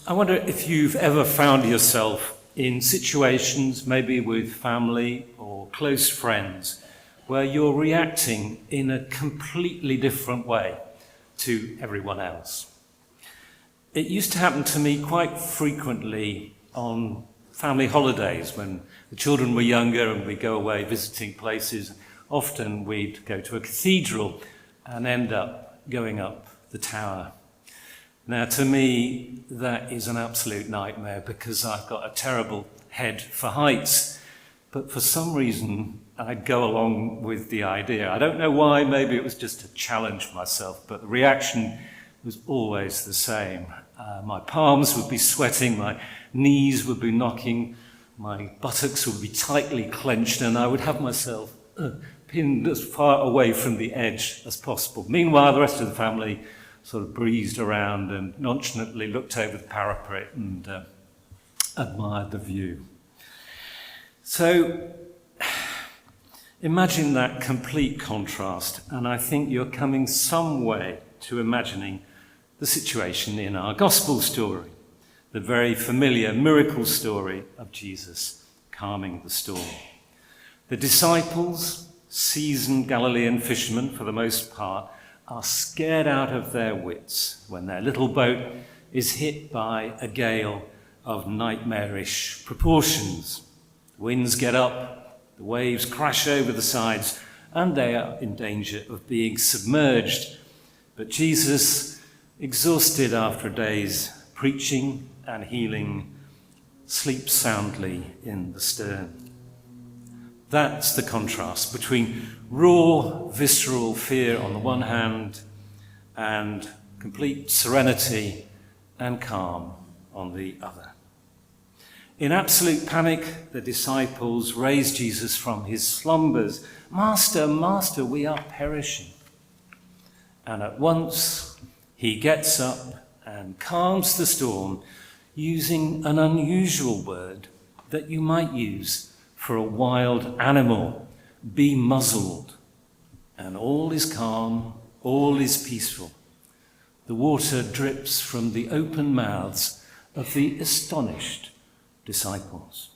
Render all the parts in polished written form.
I wonder if you've ever found yourself in situations, maybe with family or close friends, where you're reacting in a completely different way to everyone else. It used to happen to me quite frequently on family holidays when the children were younger and we'd go away visiting places. Often we'd go to a cathedral and end up going up the tower. Now, to me, that is an absolute nightmare because I've got a terrible head for heights. But for some reason, I'd go along with the idea. I don't know why, maybe it was just to challenge myself, but the reaction was always the same. My palms would be sweating, my knees would be knocking, my buttocks would be tightly clenched, and I would have myself pinned as far away from the edge as possible. Meanwhile, the rest of the family sort of breezed around and nonchalantly looked over the parapet and admired the view. So imagine that complete contrast, and I think you're coming some way to imagining the situation in our gospel story, the very familiar miracle story of Jesus calming the storm. The disciples, seasoned Galilean fishermen for the most part, are scared out of their wits when their little boat is hit by a gale of nightmarish proportions. The winds get up, the waves crash over the sides, and they are in danger of being submerged. But Jesus, exhausted after a day's preaching and healing, sleeps soundly in the stern. That's the contrast between raw, visceral fear on the one hand and complete serenity and calm on the other. In absolute panic, the disciples raise Jesus from his slumbers. "Master, Master, we are perishing." And at once he gets up and calms the storm using an unusual word that you might use for a wild animal: be muzzled. And all is calm, all is peaceful. The water drips from the open mouths of the astonished disciples.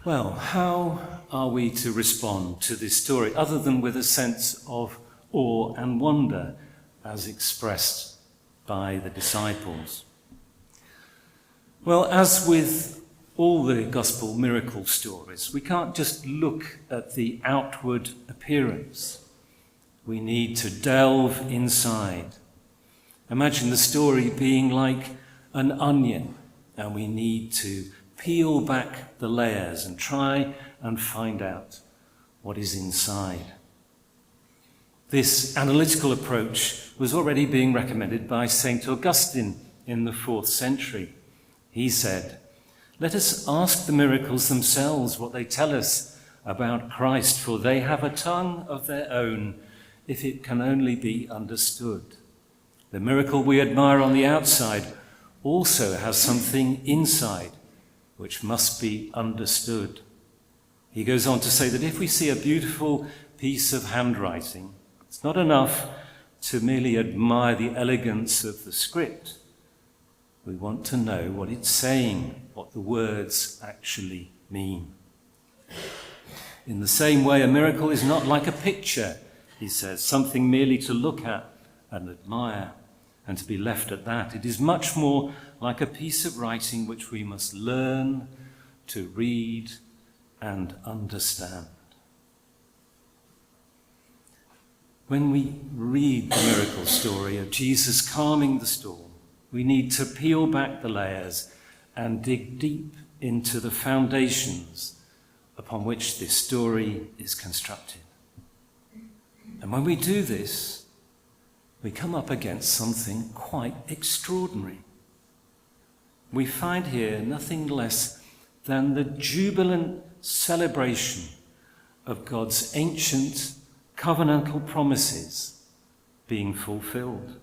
Well, how are we to respond to this story other than with a sense of awe and wonder as expressed by the disciples? Well, as with all the gospel miracle stories, we can't just look at the outward appearance. We need to delve inside. Imagine the story being like an onion, and we need to peel back the layers and try and find out what is inside. This analytical approach was already being recommended by St. Augustine in the 4th century. He said, "Let us ask the miracles themselves what they tell us about Christ, for they have a tongue of their own, if it can only be understood. The miracle we admire on the outside also has something inside which must be understood." He goes on to say that if we see a beautiful piece of handwriting, it's not enough to merely admire the elegance of the script. We want to know what it's saying, what the words actually mean. In the same way, a miracle is not like a picture, he says, something merely to look at and admire and to be left at that. It is much more like a piece of writing which we must learn to read and understand. When we read the miracle story of Jesus calming the storm, we need to peel back the layers and dig deep into the foundations upon which this story is constructed. And when we do this, we come up against something quite extraordinary. We find here nothing less than the jubilant celebration of God's ancient covenantal promises being fulfilled.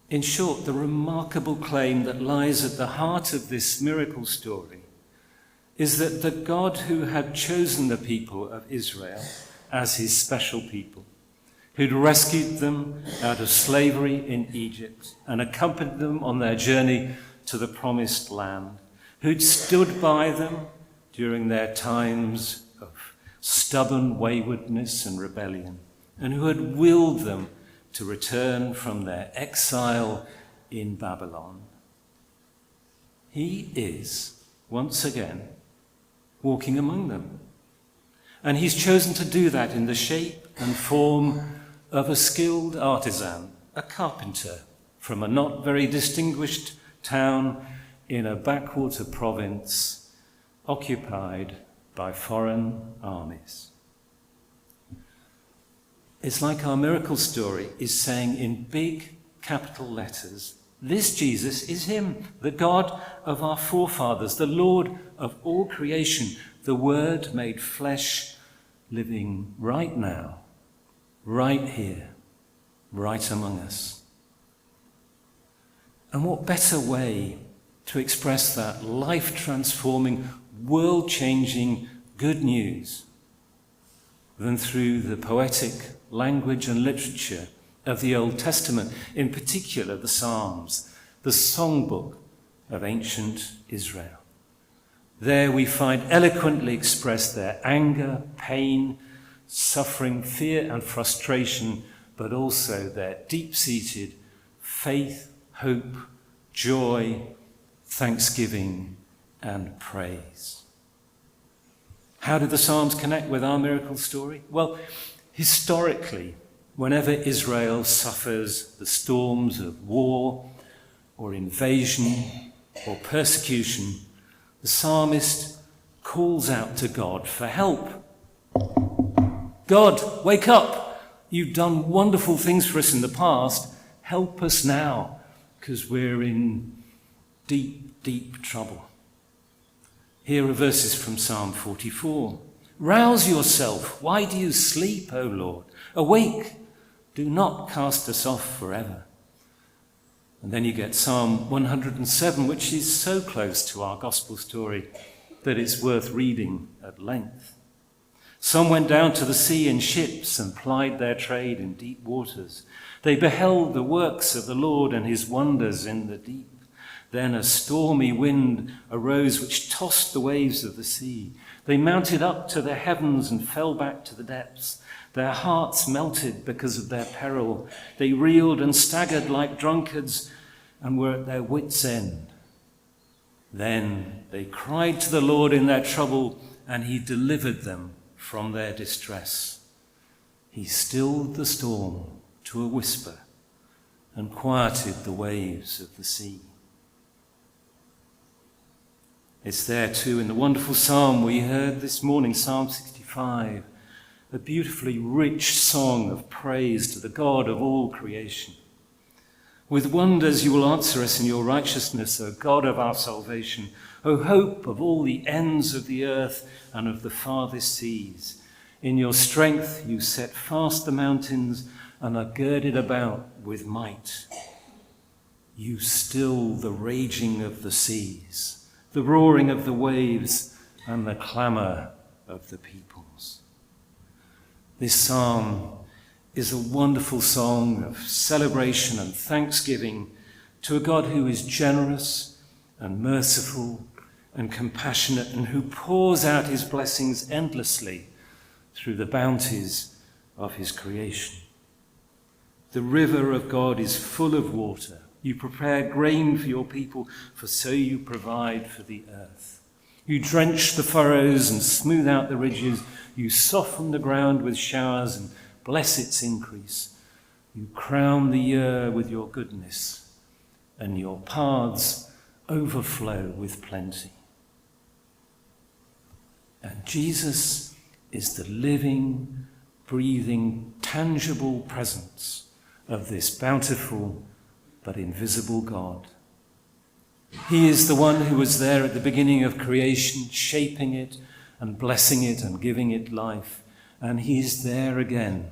In short, the remarkable claim that lies at the heart of this miracle story is that the God who had chosen the people of Israel as his special people, who'd rescued them out of slavery in Egypt and accompanied them on their journey to the promised land, who'd stood by them during their times of stubborn waywardness and rebellion, and who had willed them to return from their exile in Babylon. He is, once again, walking among them. And he's chosen to do that in the shape and form of a skilled artisan, a carpenter from a not very distinguished town in a backwater province occupied by foreign armies. It's like our miracle story is saying in big capital letters, this Jesus is him, the God of our forefathers, the Lord of all creation, the Word made flesh, living right now, right here, right among us. And what better way to express that life-transforming, world-changing good news than through the poetic language and literature of the Old Testament, in particular the Psalms, the songbook of ancient Israel. There we find eloquently expressed their anger, pain, suffering, fear and frustration, but also their deep-seated faith, hope, joy, thanksgiving and praise. How do the Psalms connect with our miracle story? Well, historically, whenever Israel suffers the storms of war or invasion or persecution, the psalmist calls out to God for help. God, wake up! You've done wonderful things for us in the past. Help us now, because we're in deep, deep trouble. Here are verses from Psalm 44. Rouse yourself. Why do you sleep, O Lord? Awake. Do not cast us off forever. And then you get Psalm 107, which is so close to our gospel story that it's worth reading at length. Some went down to the sea in ships and plied their trade in deep waters. They beheld the works of the Lord and his wonders in the deep. Then a stormy wind arose which tossed the waves of the sea. They mounted up to the heavens and fell back to the depths. Their hearts melted because of their peril. They reeled and staggered like drunkards and were at their wits' end. Then they cried to the Lord in their trouble, and he delivered them from their distress. He stilled the storm to a whisper and quieted the waves of the sea. It's there too in the wonderful psalm we heard this morning, Psalm 65, a beautifully rich song of praise to the God of all creation. With wonders you will answer us in your righteousness, O God of our salvation, O hope of all the ends of the earth and of the farthest seas. In your strength you set fast the mountains and are girded about with might. You still the raging of the seas, the roaring of the waves and the clamour of the peoples. This psalm is a wonderful song of celebration and thanksgiving to a God who is generous and merciful and compassionate and who pours out his blessings endlessly through the bounties of his creation. The river of God is full of water. You prepare grain for your people, for so you provide for the earth. You drench the furrows and smooth out the ridges. You soften the ground with showers and bless its increase. You crown the year with your goodness, and your paths overflow with plenty. And Jesus is the living, breathing, tangible presence of this bountiful but invisible God. He is the one who was there at the beginning of creation, shaping it and blessing it and giving it life. And he is there again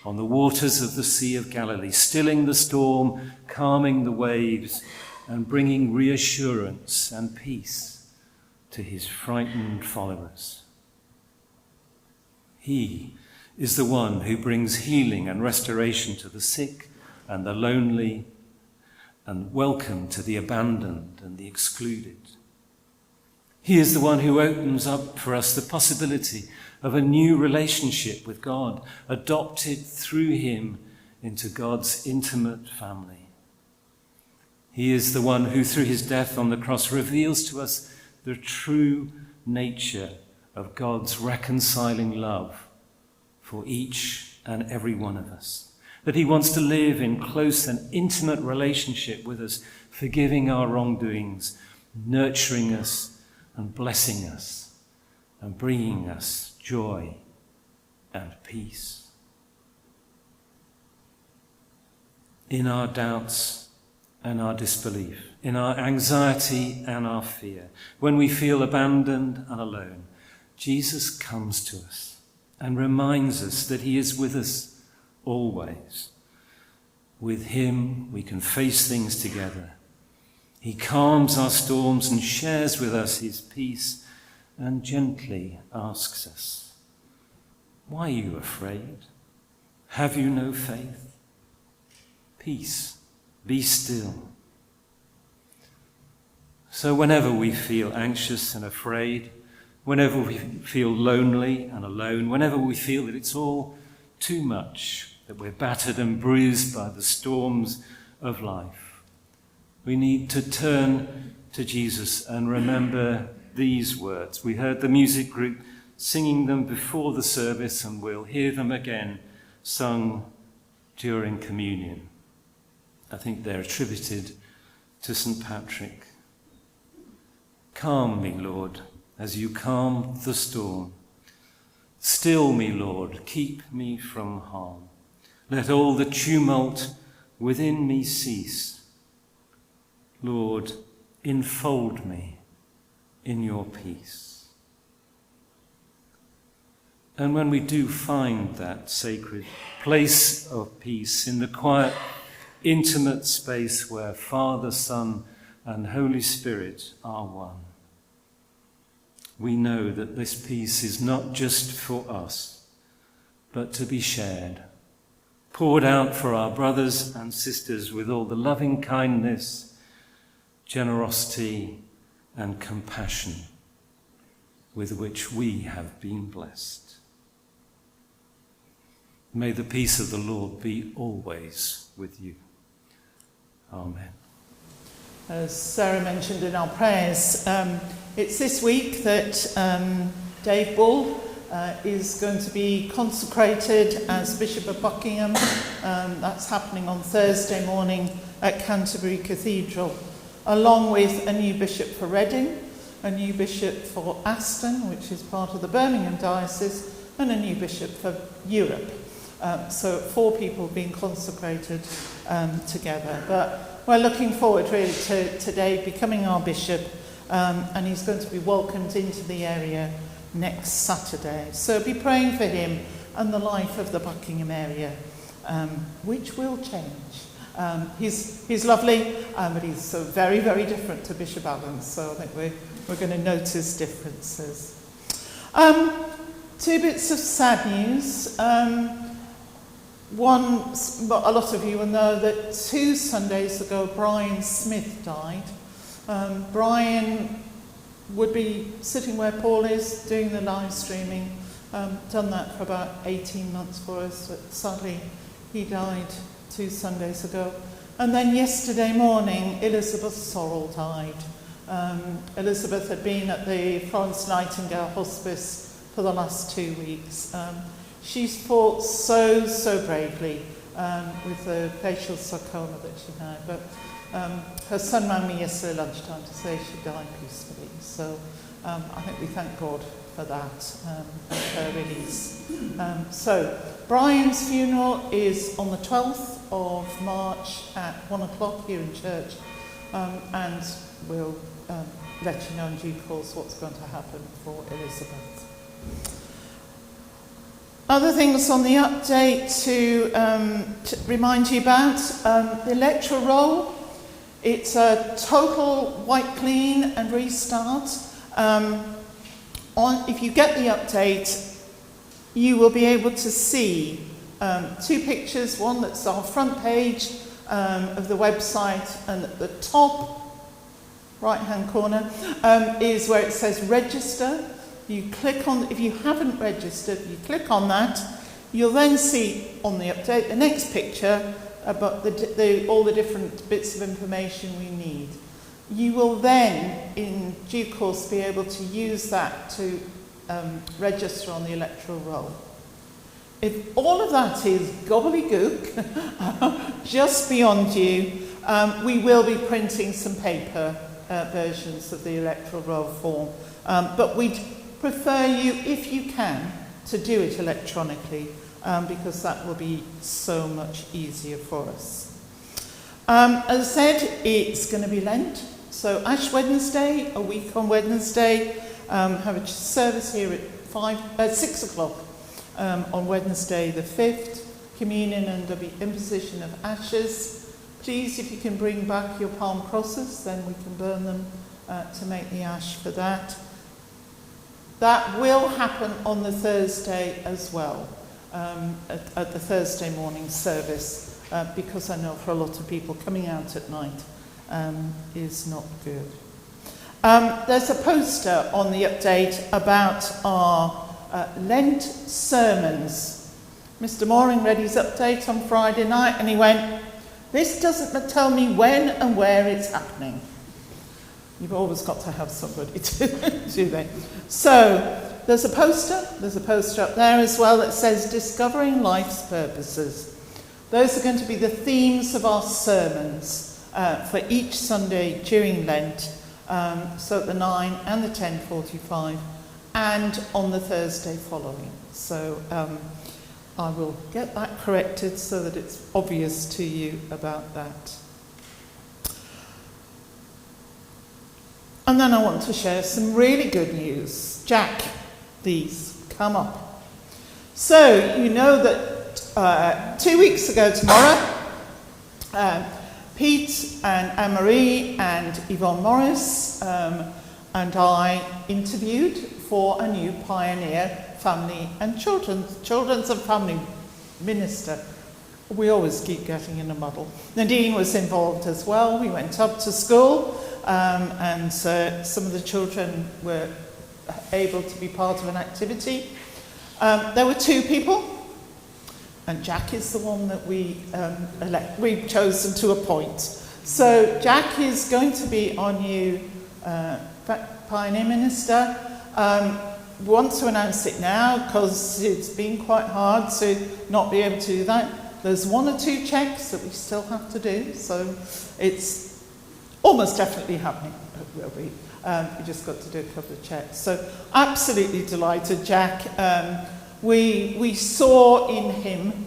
on the waters of the Sea of Galilee, stilling the storm, calming the waves, and bringing reassurance and peace to his frightened followers. He is the one who brings healing and restoration to the sick and the lonely, and welcome to the abandoned and the excluded. He is the one who opens up for us the possibility of a new relationship with God, adopted through him into God's intimate family. He is the one who, through his death on the cross, reveals to us the true nature of God's reconciling love for each and every one of us. That he wants to live in close and intimate relationship with us, forgiving our wrongdoings, nurturing us and blessing us and bringing us joy and peace. In our doubts and our disbelief, in our anxiety and our fear, when we feel abandoned and alone, Jesus comes to us and reminds us that he is with us always. With him, we can face things together. He calms our storms and shares with us his peace and gently asks us, "Why are you afraid? Have you no faith? Peace, be still." So whenever we feel anxious and afraid, whenever we feel lonely and alone, whenever we feel that it's all too much, that we're battered and bruised by the storms of life, we need to turn to Jesus and remember these words. We heard the music group singing them before the service, and we'll hear them again sung during communion. I think they're attributed to St. Patrick. Calm me, Lord, as you calm the storm. Still me, Lord, keep me from harm. Let all the tumult within me cease. Lord, enfold me in your peace. And when we do find that sacred place of peace in the quiet, intimate space where Father, Son, and Holy Spirit are one, we know that this peace is not just for us, but to be shared, poured out for our brothers and sisters with all the loving kindness, generosity, and compassion with which we have been blessed. May the peace of the Lord be always with you. Amen. As Sarah mentioned in our prayers, it's this week that Dave Bull is going to be consecrated as Bishop of Buckingham. That's happening on Thursday morning at Canterbury Cathedral, along with a new bishop for Reading, a new bishop for Aston, which is part of the Birmingham diocese, and a new bishop for Europe. So 4 people being consecrated together. But we're looking forward really to Dave becoming our bishop, and he's going to be welcomed into the area next Saturday. So be praying for him and the life of the Buckingham area, which will change. He's lovely, but he's so very, very different to Bishop Allen, so I think we're going to notice differences. 2 bits of sad news. One, a lot of you will know that 2 Sundays ago, Brian Smith died. Brian would be sitting where Paul is, doing the live streaming. Done that for about 18 months for us, but sadly he died 2 Sundays ago. And then yesterday morning, Elizabeth Sorrell died. Elizabeth had been at the Florence Nightingale Hospice for the last 2 weeks. She's fought so bravely with the facial sarcoma that she had, but her son rang me yesterday lunchtime to say she died peacefully. So I think we thank God for that, her release. So Brian's funeral is on the 12th of March at 1 o'clock here in church, and we'll let you know in due course what's going to happen for Elizabeth. Other things on the update to remind you about, the electoral roll. It's a total wipe clean and restart. If you get the update, you will be able to see two pictures, one that's our front page of the website, and at the top right-hand corner is where it says register. You click on, if you haven't registered, you click on that. You'll then see on the update the next picture about all the different bits of information we need. You will then, in due course, be able to use that to register on the electoral roll. If all of that is gobbledygook, just beyond you, we will be printing some paper versions of the electoral roll form. But we'd prefer you, if you can, to do it electronically, because that will be so much easier for us. As I said, it's going to be Lent. So Ash Wednesday, a week on Wednesday, have a service here at 6 o'clock on Wednesday the 5th, communion and the imposition of ashes. Please, if you can bring back your palm crosses, then we can burn them to make the ash for that. That will happen on the Thursday as well, at the Thursday morning service, because I know for a lot of people coming out at night is not good. There's a poster on the update about our Lent sermons. Mr. Mooring read his update on Friday night and he went, "This doesn't tell me when and where it's happening." You've always got to have somebody to do that. So there's a poster up there as well that says Discovering Life's Purposes. Those are going to be the themes of our sermons for each Sunday during Lent, so at the 9 and the 10:45 and on the Thursday following. So I will get that corrected so that it's obvious to you about that. And then I want to share some really good news. Jack, please come up. So you know that 2 weeks ago tomorrow, Pete and Anne-Marie and Yvonne Morris and I interviewed for a new Pioneer Family and Children's and Family Minister. We always keep getting in a muddle. Nadine was involved as well. We went up to school and some of the children were able to be part of an activity. There were 2 people, and Jack is the one that we've chosen to appoint. So Jack is going to be our new Pioneer Minister. We want to announce it now because it's been quite hard to not be able to do that. There's 1 or 2 checks that we still have to do, so it's almost definitely happening. It will be. We just got to do a couple of checks. So absolutely delighted, Jack. We saw in him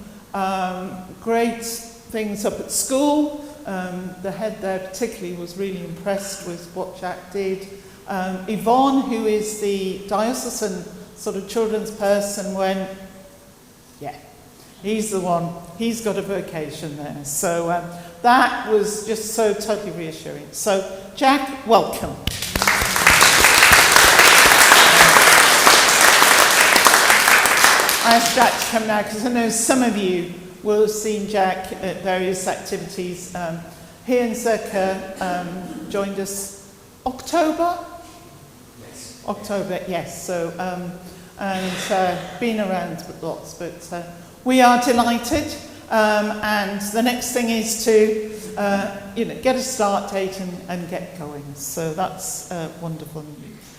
great things up at school. The head there particularly was really impressed with what Jack did. Yvonne, who is the diocesan sort of children's person, went, yeah, he's the one. He's got a vocation there. So that was just so totally reassuring. So Jack, welcome. I asked Jack to come now because I know some of you will have seen Jack at various activities. He and Zerka joined us October? Yes. October, yes. So, and been around lots, but we are delighted. And the next thing is to get a start date and get going. So that's wonderful news.